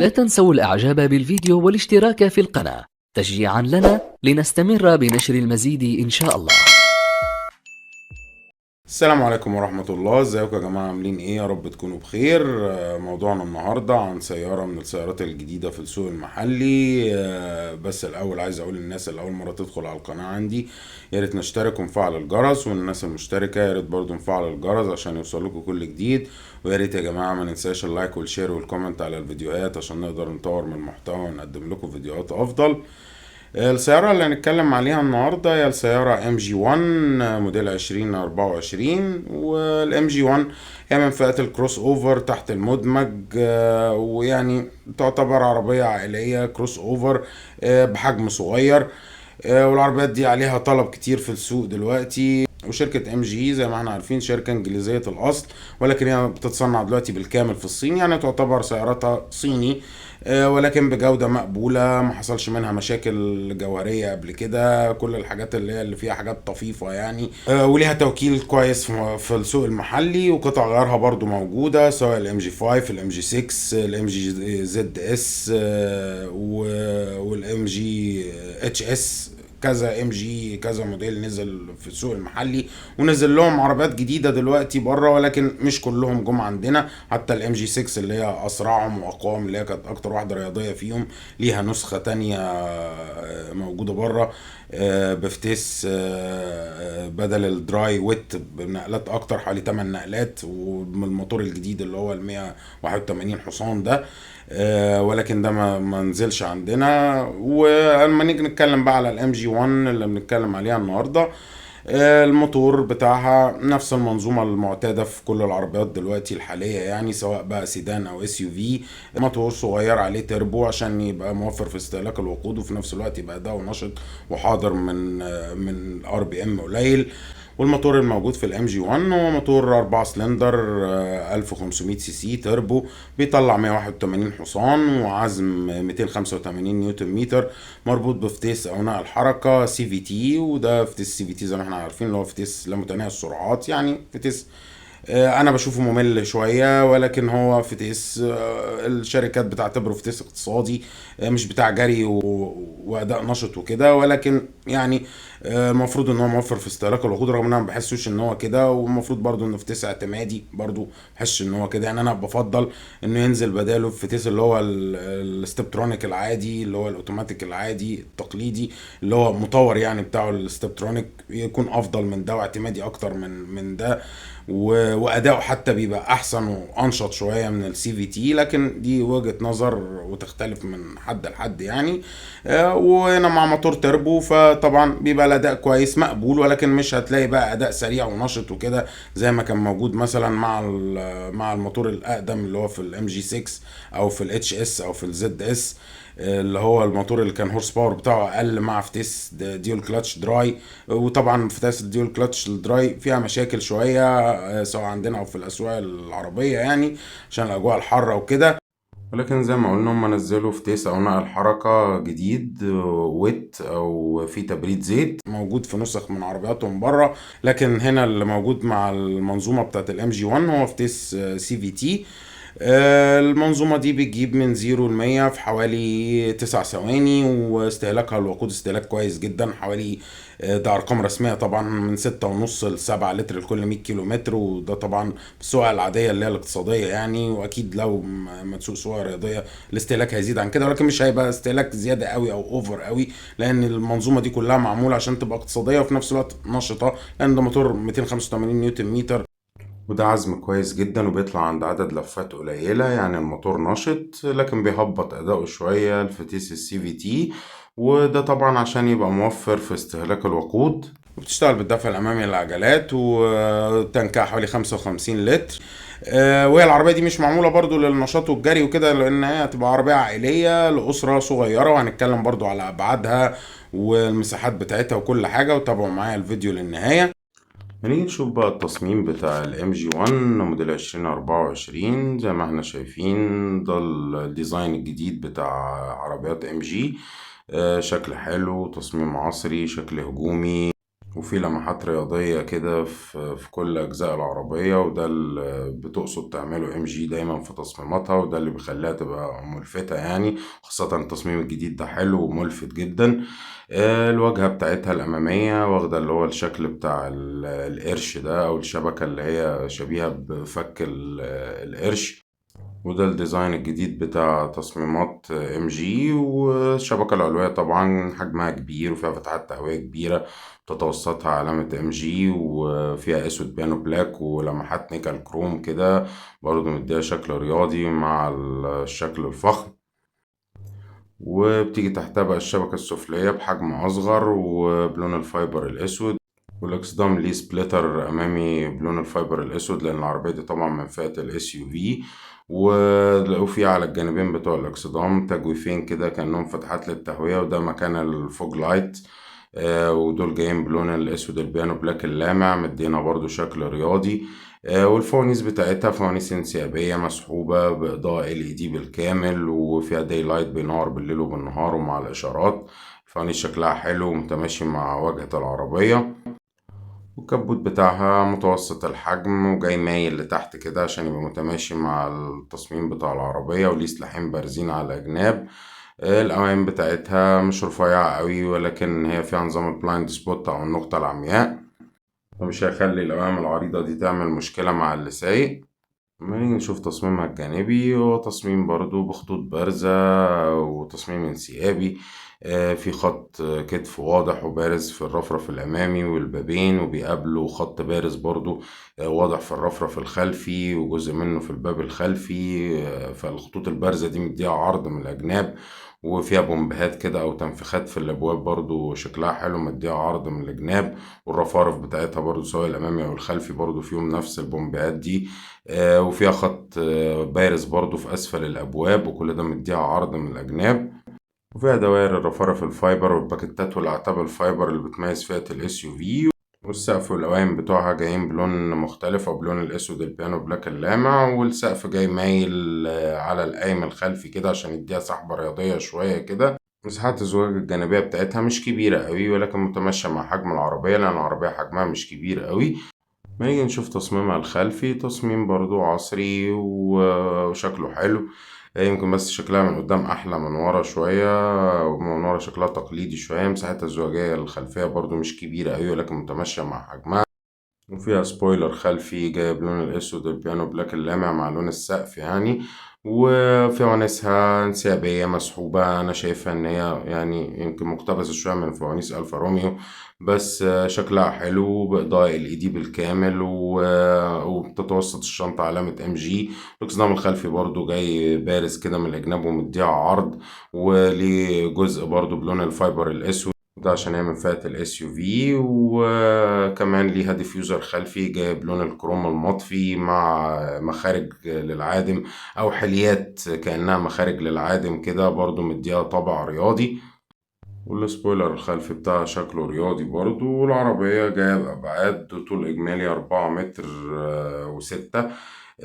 لا تنسوا الإعجاب بالفيديو والاشتراك في القناة تشجيعا لنا لنستمر بنشر المزيد إن شاء الله. السلام عليكم ورحمة الله. ازيكم يا جماعة؟ عاملين ايه؟ يا رب تكونوا بخير. موضوعنا النهاردة عن سيارة من السيارات الجديدة في السوق المحلي. بس الأول عايز أقول للناس اللي أول مرة تدخل على القناة عندي يا ريت نشترك ونفعل الجرس، والناس المشتركة يا ريت برضو نفعل الجرس عشان يوصل لكم كل جديد. ويا ريت يا جماعة ما ننساش اللايك والشير والكومنت على الفيديوهات عشان نقدر نطور من المحتوى ونقدم لكم فيديوهات أفضل. السيارة اللي هنتكلم عليها النهاردة هي السيارة ام جي 1 موديل 2024. والام جي 1 هي من فئة الكروس اوفر تحت المدمج، ويعني تعتبر عربية عائلية كروس اوفر بحجم صغير. والعربيات دي عليها طلب كتير في السوق دلوقتي. وشركة ام جي زي ما احنا عارفين شركة انجليزية الاصل، ولكن هي بتتصنع دلوقتي بالكامل في الصين، يعني تعتبر سياراتها صيني ولكن بجودة مقبولة، ما حصلش منها مشاكل جوهرية قبل كده. كل الحاجات اللي فيها حاجات طفيفة يعني، وليها توكيل كويس في السوق المحلي، وقطع غيارها برضو موجودة سواء الام جي 5 الام جي 6 الام جي زد اس والام جي اتش اس. كذا ام جي كذا موديل نزل في السوق المحلي، ونزل لهم عربيات جديده دلوقتي بره، ولكن مش كلهم جم عندنا. حتى الام جي 6 اللي هي اسرعهم واقواهم، اللي هي كانت اكتر واحده رياضيه فيهم، ليها نسخه تانية موجوده بره بفتيس بدل الدراي ويت بنقلات اكتر، حوالي 8 نقلات، ومن الموتور الجديد اللي هو ال 181 حصان ده. ولكن ده ما نزلش عندنا. ولما نيجي نتكلم بقى على الام جي 1 اللي بنتكلم عليها النهارده، الموتور بتاعها نفس المنظومة المعتادة في كل العربيات دلوقتي الحالية، يعني سواء بقى سيدان او اس يو في. موتور صغير عليه تربو عشان يبقى موفر في استهلاك الوقود، وفي نفس الوقت يبقى اداؤه نشط وحاضر من ار بي ام قليل. والموتور الموجود في الام جي 1 هو موتور 4 سلندر 1500 سي سي تربو، بيطلع 181 حصان وعزم 285 نيوتن متر، مربوط بفتيس او نقل حركه سي في تي. وده فتيس سي في تي زي ما احنا عارفين اللي هو فتيس لا متناهي السرعات، يعني فتيس انا بشوفه ممل شويه، ولكن هو فتيس الشركات بتعتبره فتيس اقتصادي، مش بتاع جري واداء نشط وكده، ولكن يعني المفروض ان هو موفر في استهلاك الوقود، رغم ان انا ما بحسوش ان هو كده. والمفروض برضو انه فتيس اعتمادي برضو ما بحسش ان هو كده، يعني انا بفضل انه ينزل بداله فتيس اللي هو الستبترونيك العادي، اللي هو الاوتوماتيك العادي التقليدي، اللي هو مطور يعني بتاعه الستبترونيك، يكون افضل من ده واعتمادي اكتر من ده. واداؤه حتى بيبقى احسن وانشط شويه من السي في تي، لكن دي وجهه نظر وتختلف من حد لحد يعني. وهنا مع موتور تربو فطبعا بيبقى الاداء كويس مقبول، ولكن مش هتلاقي بقى اداء سريع ونشط وكده زي ما كان موجود مثلا مع الموتور الاقدم اللي هو في الام جي 6 او في الاتش اس او في الزد اس، اللي هو الموتور اللي كان هورس باور بتاعه اقل مع فتيس ديول كلاتش دراي. وطبعا فتيس الديول كلاتش الدراي فيها مشاكل شويه سواء عندنا او في الاسواق العربيه، يعني عشان الاجواء الحاره وكده. ولكن زي ما قلنا هم نزلوا فتيس او نقل حركة جديد ويت او في تبريد زيت موجود في نسخ من عربياتهم بره، لكن هنا اللي موجود مع المنظومة بتاعت الام جي 1 هو فتيس سي في تي. المنظومة دي بتجيب من 0 ل 100 في حوالي 9 ثواني، واستهلاكها الوقود استهلاك كويس جدا، حوالي ده أرقام رسمية طبعا من 6.5 ل7 لتر لكل 100 كيلومتر. وده طبعا بالسواقة العادية اللي هي الاقتصادية يعني، وأكيد لو ما تسوق سواقة رياضية الاستهلاك هيزيد عن كده، ولكن مش هيبقى استهلاك زيادة قوي أو أوفر قوي، لأن المنظومة دي كلها معمولة عشان تبقى اقتصادية وفي نفس الوقت نشطة، لأن ده موتور 285 نيوتن متر، وده عزم كويس جدا وبيطلع عند عدد لفات قليلة، يعني الموتور نشط لكن بيهبط أداؤه شوية الفتيس السي في تي. وده طبعا عشان يبقى موفر في استهلاك الوقود. وبتشتغل بالدفع الأمامي للعجلات، وتنكها حوالي 55 لتر. وهي العربية دي مش معمولة برضو للنشاط والجري وكده، لأن هي هتبقى عربية عائلية لأسرة صغيرة، وهنتكلم برضو على أبعادها والمساحات بتاعتها وكل حاجة، وتابعوا معايا الفيديو للنهاية. هنيجي نشوف بقى التصميم بتاع الام جي 1 موديل 2024. زي ما احنا شايفين ده الديزاين الجديد بتاع عربيات ام جي. شكل حلو، تصميم عصري، شكل هجومي، وفي لمحات رياضية كده في كل أجزاء العربية، وده اللي بتقصد تعمله ام جي دايما في تصميماتها، وده اللي بيخليها تبقى ملفتة يعني. خاصة التصميم الجديد ده حلو وملفت جدا. الواجهة بتاعتها الأمامية واخدة اللي هو الشكل بتاع القرش ده، أو الشبكة اللي هي شبيهة بفك القرش. وده الديزاين الجديد بتاع تصميمات ام جي. والشبكة العلوية طبعا حجمها كبير وفيها فتحات تهوية كبيرة، تتوسطها علامة ام جي، وفيها اسود بيانو بلاك ولمحات نيكل كروم كده، برضه مديها شكل رياضي مع الشكل الفخم. وبتيجي تحتها بقى الشبكة السفلية بحجم أصغر وبلون الفايبر الأسود. والاكسدام ليه سبليتر امامي بلون الفايبر الاسود، لان العربيه دي طبعا من فئه الاس يو في. ولقوا فيه على الجانبين بتوع الاكسدام تجويفين كده كانهم فتحات للتهويه، وده مكان الفوج لايت. ودول جايين بلون الاسود البيانو بلاك اللامع، مدينا برضو شكل رياضي. والفوانيس بتاعتها فوانيس انسيابية مسحوبة بإضاءة LED بالكامل، وفيها داي لايت بينور بالليل وبالنهار ومع الإشارات. الفوانيس شكلها حلو ومتماشي مع واجهة العربية. والكبوت بتاعها متوسط الحجم وجاي مايل لتحت كده عشان يبقى متماشي مع التصميم بتاع العربية، وليه سلاحين بارزين على الأجناب. القوائم بتاعتها مش رفيعة قوي، ولكن هي فيها نظام البلايند سبوت أو النقطة العمياء، فمش هيخلي القوائم العريضة دي تعمل مشكلة مع اللي سايق. لما نيجي نشوف تصميمها الجانبي، هو تصميم برضو بخطوط بارزة وتصميم انسيابي. في خط كتف واضح وبارز في الرفرف الأمامي والبابين، وبيقابله خط بارز برضو واضح في الرفرف الخلفي وجزء منه في الباب الخلفي. فالخطوط البارزة دي مديها عرض من الأجناب، وفيها بومبهات كده أو تنفيخات في الأبواب برضو شكلها حلو مديها عرض من الجناب. والرفارف بتاعتها برضو سواء الأمامي أو الخلفي برضو فيهم نفس البومبهات دي. وفيها خط بارز برضو في أسفل الأبواب، وكل ده مديها عرض من الأجناب. وفيها دوائر الرفرف الفايبر والباكيتات والأعتاب الفايبر اللي بتميز فئة الاس يو في. والسقف والقوايم بتوعها جايين بلون مختلف أو بلون الأسود البيانو بلاك اللامع، والسقف جاي مايل على القايم الخلفي كده عشان يديها سحبة رياضية شوية كده. مساحات الزجاج الجانبية بتاعتها مش كبيرة قوي، ولكن متماشية مع حجم العربية لأن العربية حجمها مش كبير قوي. ما نيجي نشوف تصميمها الخلفي، تصميم برضو عصري وشكله حلو. يمكن بس شكلها من قدام أحلى من ورا شوية، ومن ورا شكلها تقليدي شوية. مساحتها الزجاجية الخلفية برضو مش كبيرة أوي، ولكن متماشية مع حجمها. وفيها سبويلر خلفي جاي بلون الأسود البيانو بلاك اللامع مع لون السقف يعني. وفوانيسها انسيابية مسحوبة، أنا شايفها إن هي يعني يمكن مقتبسة شوية من فوانيس ألفا روميو، بس شكلها حلو بإضاءة LED بالكامل. وبتتوسط الشنطة علامة ام جي. الأكسدام الخلفي برضو جاي بارز كده من الجناب ومديها عرض، وليه جزء برضو بلون الفايبر الأسود، ده عشان هي من فئة الاس يو في. وكمان ليها ديفيوزر خلفي جايب لون الكروم المطفي مع مخارج للعادم او حليات كأنها مخارج للعادم كده، برضو مديها طابع رياضي. والسبويلر الخلفي بتاعها شكله رياضي برضو. والعربية جاية بأبعاد طول إجمالي 4 متر و6،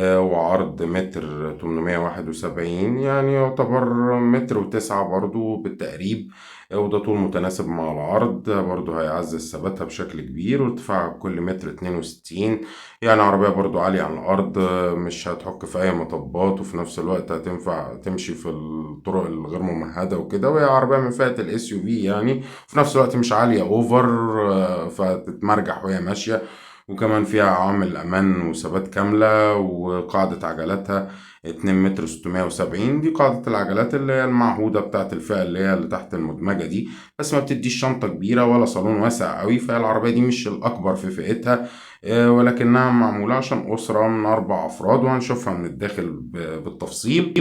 وعرض متر 871، يعني يعتبر متر و9 برضو بالتقريب. وده طول متناسب مع العرض، برضو هيعزز ثباتها بشكل كبير. وارتفاع كل متر 62، يعني عربية برضو عالية عن الأرض، مش هتحك في أي مطبات، وفي نفس الوقت هتنفع تمشي في الطرق الغير ممهدة وكده. وهي عربية من فئة الاس يو في يعني، في نفس الوقت مش عالية اوفر فتتمرجح وهي ماشية. وكمان فيها عوامل أمان وثبات كاملة. وقاعدة عجلاتها 2 متر 670، دي قاعدة العجلات اللي هي المعهودة بتاعت الفئة اللي هي اللي تحت المدمجة دي، بس ما بتديش شنطة كبيرة ولا صالون واسع قوي. فالعربية دي مش الأكبر في فئتها، ولكنها معمولة عشان أسرة من 4 أفراد، وهنشوفها من الداخل بالتفصيل.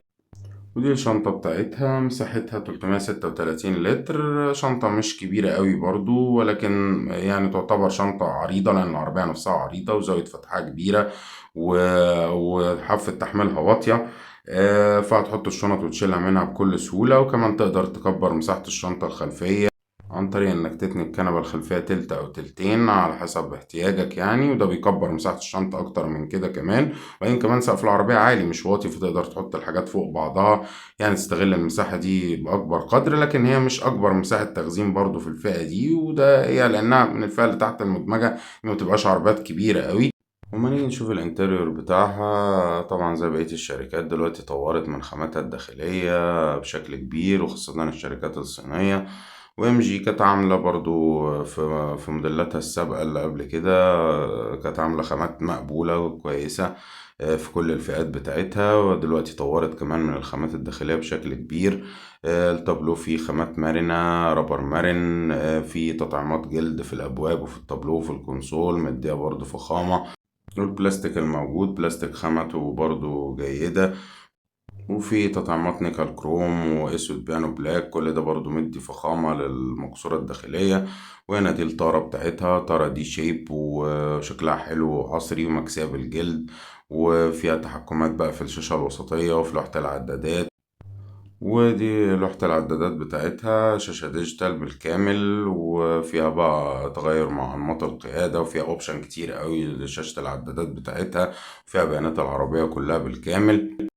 ودي الشنطة بتاعتها مساحتها 336 لتر، شنطة مش كبيرة قوي برضو، ولكن يعني تعتبر شنطة عريضة لأن العربية نفسها عريضة وزاوية فتحها كبيرة وحافة تحملها واطية. فهتحط الشنط وتشيلها منها بكل سهولة. وكمان تقدر تكبر مساحة الشنطة الخلفية عن طريق انك تتني الكنبة الخلفية تلت او تلتين على حسب احتياجك يعني، وده بيكبر مساحة الشنطة اكتر من كده كمان. وبعدين كمان سقف العربية عالي مش واطي، فتقدر تحط الحاجات فوق بعضها يعني، تستغل المساحة دي بأكبر قدر. لكن هي مش أكبر مساحة تخزين برضو في الفئة دي، وده هي لأنها من الفئة اللي تحت المدمجة، ما بتبقاش عربيات كبيرة قوي. وما نيجي نشوف الانتريور بتاعها، طبعا زي بقية الشركات دلوقتي طورت من خاماتها الداخلية بشكل كبير، وخاصة الشركات الصينية. وام جي كانت عاملة برضو في موديلاتها السابقة اللي قبل كده، كانت عاملة خامات مقبولة وكويسة في كل الفئات بتاعتها. ودلوقتي طورت كمان من الخامات الداخلية بشكل كبير. التابلو فيه خامات مرنة، رابر مرن، فيه تطعيمات جلد في الأبواب وفي التابلو وفي الكونسول، مديها برضو فخامة. والبلاستيك الموجود بلاستيك خامته برضو جيدة، وفي تطعيمات نيكل كروم واسود بيانو بلاك، كل ده برضو مدي فخامة للمقصورة الداخلية. وهنا دي الطارة بتاعتها، طارة دي شيب وشكلها حلو وعصري ومكسية بالجلد، وفيها تحكمات بقى في الشاشة الوسطية وفي لوحة العدادات. ودي لوحة العدادات بتاعتها شاشة ديجيتال بالكامل، وفيها بقى تغير مع أنماط القيادة، وفيها أوبشن كتير قوي لشاشة العدادات بتاعتها، وفيها بيانات العربية كلها بالكامل.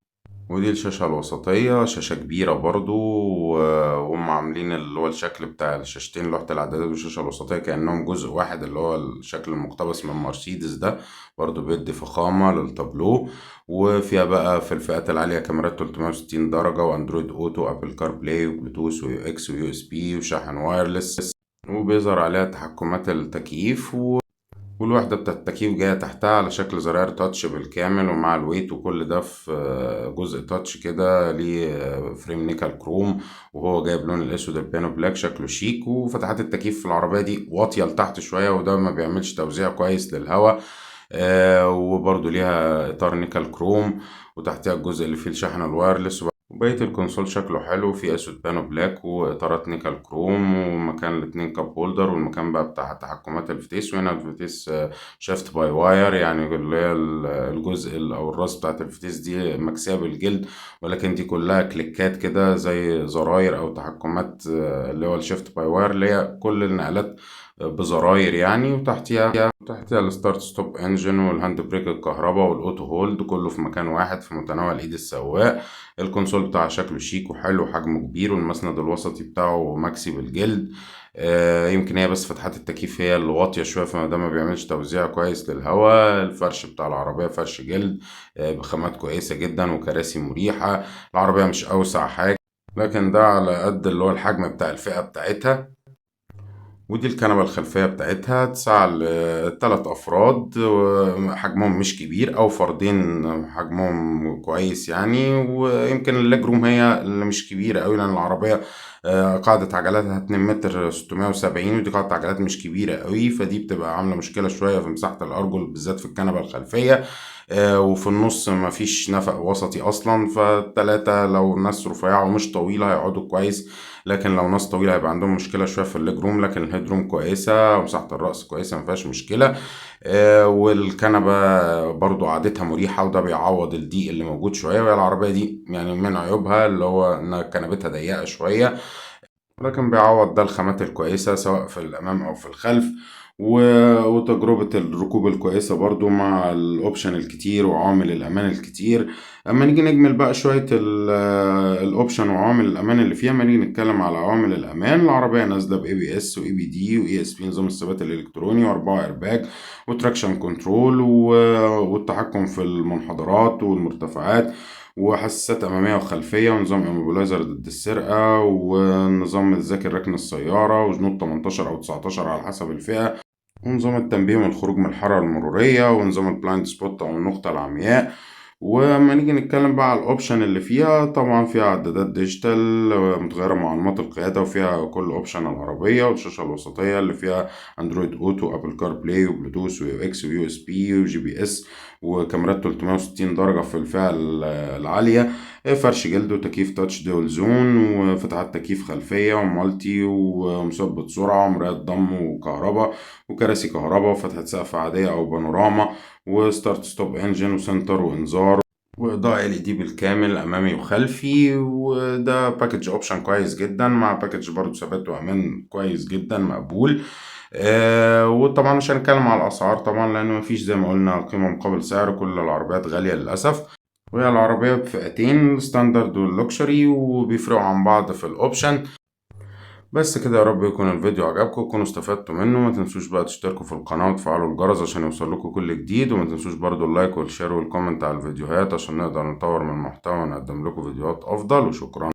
ودي الشاشة الوسطية، شاشة كبيرة برضو، وهم عاملين اللي هو الشكل بتاع الشاشتين لوحة الإعدادات والشاشة الوسطية كأنهم جزء واحد، اللي هو الشكل المقتبس من مرسيدس ده، برضو بيدي فخامة للتابلو. وفيها بقى في الفئات العالية كاميرات 360 درجة، وأندرويد أوتو، أبل كار بلاي، وبلوتوث، ويو إكس، ويو إس بي، وشاحن وايرلس. وبيظهر عليها تحكمات التكييف، والوحدة بتاعت التكييف جاية تحتها على شكل زراير تاتش بالكامل، ومع الويت وكل ده في جزء تاتش كده ليه فريم نيكل كروم، وهو جايب لون الأسود البيانو بلاك، شكله شيك. وفتحات التكييف في العربية دي واطية لتحت شوية، وده ما بيعملش توزيع كويس للهواء. وبرضو ليها إطار نيكل كروم، وتحتها الجزء اللي فيه الشحن الوايرلس. وبقية الكونسول شكله حلو، فيه أسود بانو بلاك وإطارات نيكل كروم، ومكان الاتنين كاب هولدر، والمكان بقى بتاع تحكمات الفتيس. وهنا الفتيس شيفت باي واير، يعني اللي هي الجزء أو الراس بتاعت الفتيس دي مكسية بالجلد، ولكن دي كلها كليكات كده زي زراير أو تحكمات، اللي هو الشيفت باي واير، اللي هي كل النقلات بزراير يعني. وتحتها الستارت ستوب انجن، والهاند بريك الكهرباء، والاوتو هولد، كله في مكان واحد في متناول ايد السواق. الكونسول بتاعه شكله شيك وحلو وحجمه كبير، والمسند الوسطي بتاعه ماكسي بالجلد. يمكن هي بس فتحات التكييف هي اللي واطية شوية، فده ما بيعملش توزيع كويس للهواء. الفرش بتاع العربية فرش جلد بخامات كويسة جدا، وكراسي مريحة. العربية مش أوسع حاجة، لكن ده على قد اللي هو الحجم بتاع الفئة بتاعتها. ودي الكنبة الخلفية بتاعتها تسع لتلات أفراد، حجمهم مش كبير، أو فردين حجمهم كويس يعني. ويمكن الليج روم هي اللي مش كبيرة أوي، لأن العربية قاعدة عجلاتها 2 متر 670، ودي قاعدة عجلات مش كبيرة أوي، فدي بتبقى عاملة مشكلة شوية في مساحة الأرجل بالذات في الكنبة الخلفية. وفي النص مفيش نفق وسطي أصلا، فالتلاتة لو ناس رفيعة ومش طويلة هيقعدوا كويس، لكن لو ناس طويلة هيبقى عندهم مشكلة شوية في الليج روم. لكن الهيد روم كويسة، ومساحة الرأس كويسة، مفيهاش مشكلة. والكنبة برضو قعدتها مريحة، وده بيعوض الضيق اللي موجود شوية. وهي العربية دي يعني من عيوبها اللي هو إن كنبتها ضيقة شوية، لكن بيعوض ده الخامات الكويسة سواء في الأمام أو في الخلف. وتجربة الركوب الكويسة برضو مع الأوبشن الكتير وعوامل الأمان الكتير. أما نيجي نجمل بقى شوية الأوبشن وعوامل الأمان اللي فيها، أما نيجي نتكلم على عوامل الأمان، العربية نازلة ب ABS و EBD و ESP نظام الثبات الإلكتروني، و4 إيرباج، وتراكشن كنترول، والتحكم في المنحدرات والمرتفعات، وحساسات أمامية وخلفية، ونظام إيموبيلايزر ضد السرقة، ونظام الذاكر ركن السيارة، وجنود 18 أو 19 على حسب الفئة، ونظام التنبيه من الخروج من الحارة المرورية، ونظام البلايند سبوت أو النقطة العمياء. وما نيجي نتكلم بقى على الأوبشن اللي فيها، طبعا فيها عدادات ديجيتال متغيرة مع أنماط القيادة، وفيها كل أوبشن العربية، والشاشة الوسطية اللي فيها أندرويد أوتو، أبل كار بلاي، وبلوتوث، ويو إكس، ويو إس بي، وجي بي إس، وكاميرات 360 درجة في الفئة العالية. فرش جلد، وتكييف تاتش دول زون، وفتحات تكييف خلفية ومالتي، ومثبت سرعة، ومرايات ضم وكهرباء، وكراسي كهرباء، وفتحة سقف عادية أو بانوراما، وستارت ستوب انجن، وسنتر، وانذار. واضاءة LED بالكامل امامي وخلفي، وده باكج اوبشن كويس جدا مع باكج برضو ثبات وامان كويس جدا مقبول. وطبعا مش هنتكلم على الاسعار طبعا، لان مفيش زي ما قلنا قيمة مقابل سعر، كل العربيات غالية للاسف. وهي العربية بفئتين، الستاندرد واللوكسري، وبيفرقوا عن بعض في الاوبشن. بس كده، يا رب يكون الفيديو عجبكم وتكونوا استفدتوا منه. ما تنسوش بقى تشتركوا في القناة وتفعلوا الجرس عشان يوصلكوا كل جديد، وما تنسوش برضو اللايك والشير والكومنت على الفيديوهات عشان نقدر نطور من المحتوى ونقدم لكم فيديوهات افضل. وشكرا.